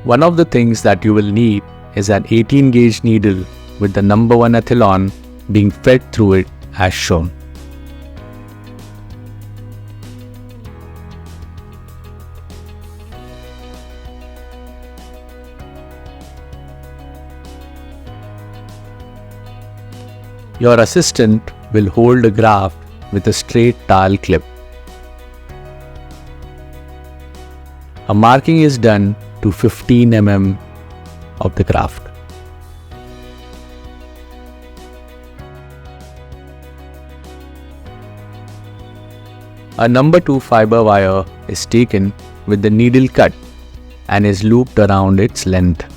One of the things that you will need is an 18 gauge needle with the number 1 athlon being fed through it as shown. Your assistant will hold a graft with a straight tile clip. A marking is done to 15 mm of the graft. A number 2 fiber wire is taken with the needle cut and is looped around its length.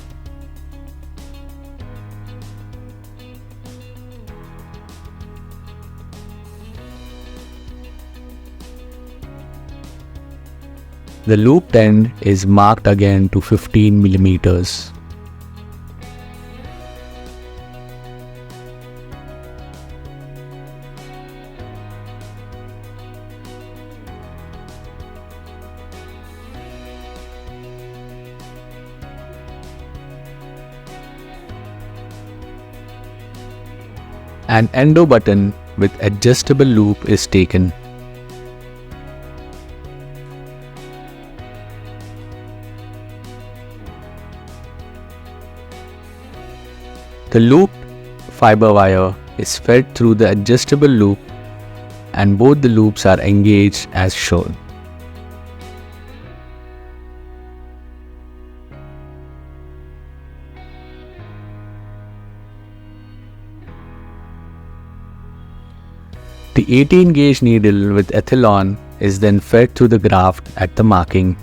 The looped end is marked again to 15 mm. An endo button with adjustable loop is taken. The looped fiber wire is fed through the adjustable loop and both the loops are engaged as shown. The 18 gauge needle with athlon is then fed through the graft at the marking.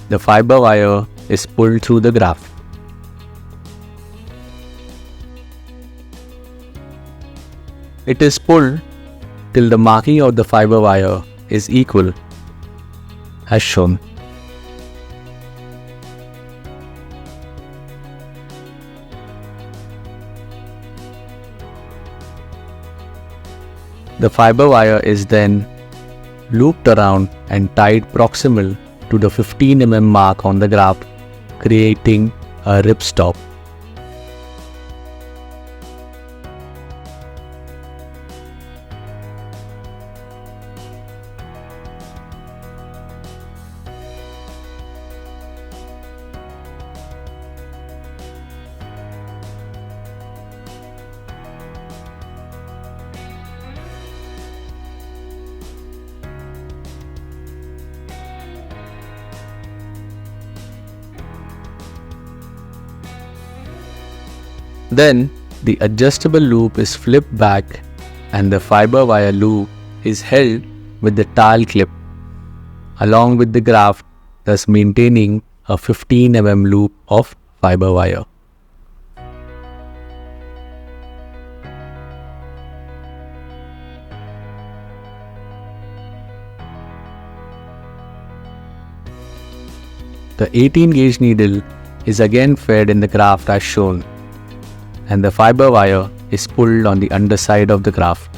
The fiber wire is pulled through the graft. It is pulled till the marking of the fiber wire is equal as shown. The fiber wire is then looped around and tied proximal to the 15 mm mark on the graft, creating a ripstop. Then the adjustable loop is flipped back and the fiber wire loop is held with the tile clip along with the graft, thus maintaining a 15 mm loop of fiber wire. The 18 gauge needle is again fed in the graft as shown, and the fiber wire is pulled on the underside of the graft.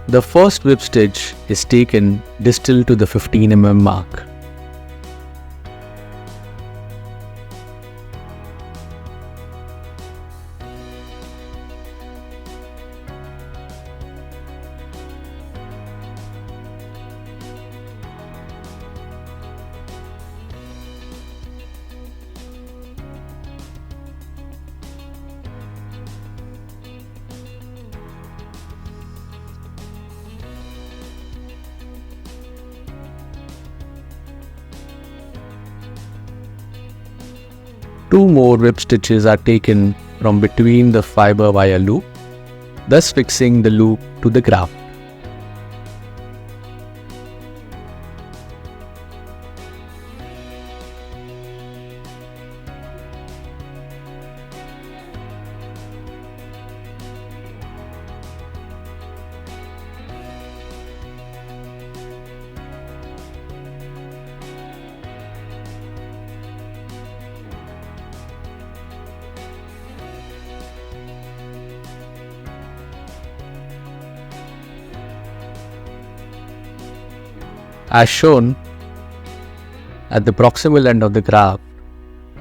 The first whip stitch is taken distal to the 15 mm mark. Two more whip stitches are taken from between the fiber wire loop, thus fixing the loop to the graft. As shown, at the proximal end of the graft,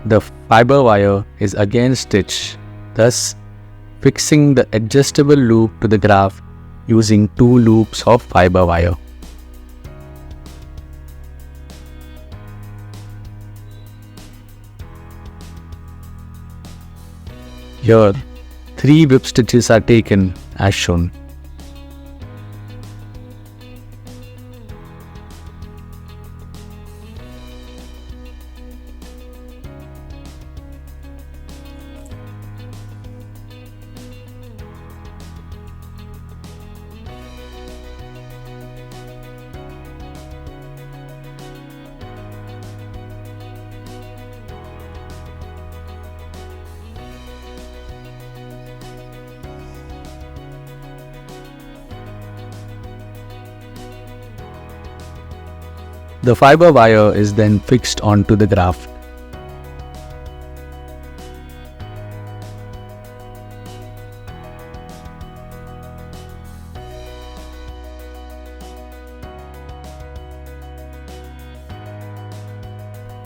the fiber wire is again stitched, thus fixing the adjustable loop to the graft using 2 loops of fiber wire. Here, 3 whip stitches are taken as shown. The fiber wire is then fixed onto the graft.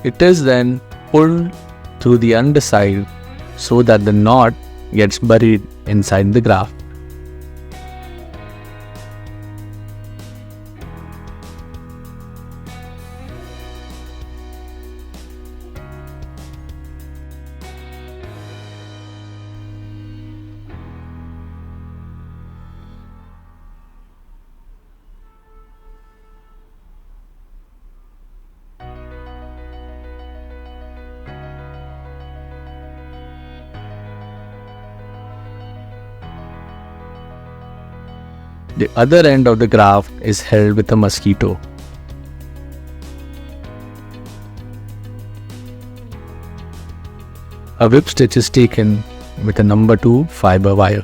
It is then pulled through the underside so that the knot gets buried inside the graft. The other end of the graft is held with a mosquito. A whip stitch is taken with a number 2 fiber wire.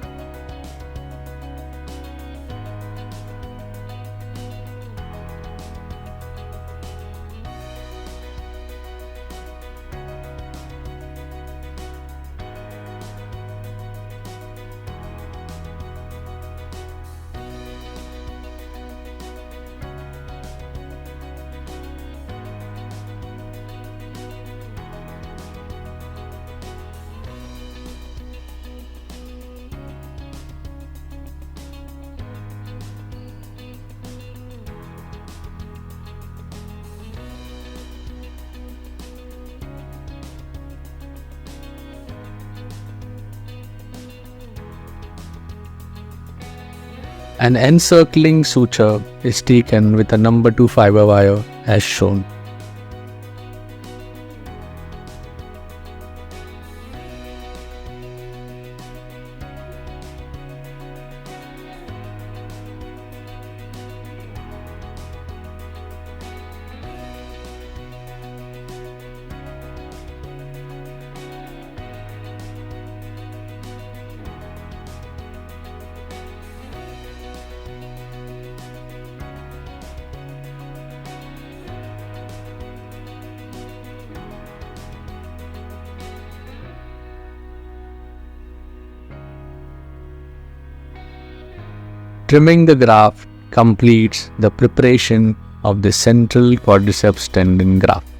An encircling suture is taken with a number 2 fiber wire as shown. Trimming the graft completes the preparation of the central quadriceps tendon graft.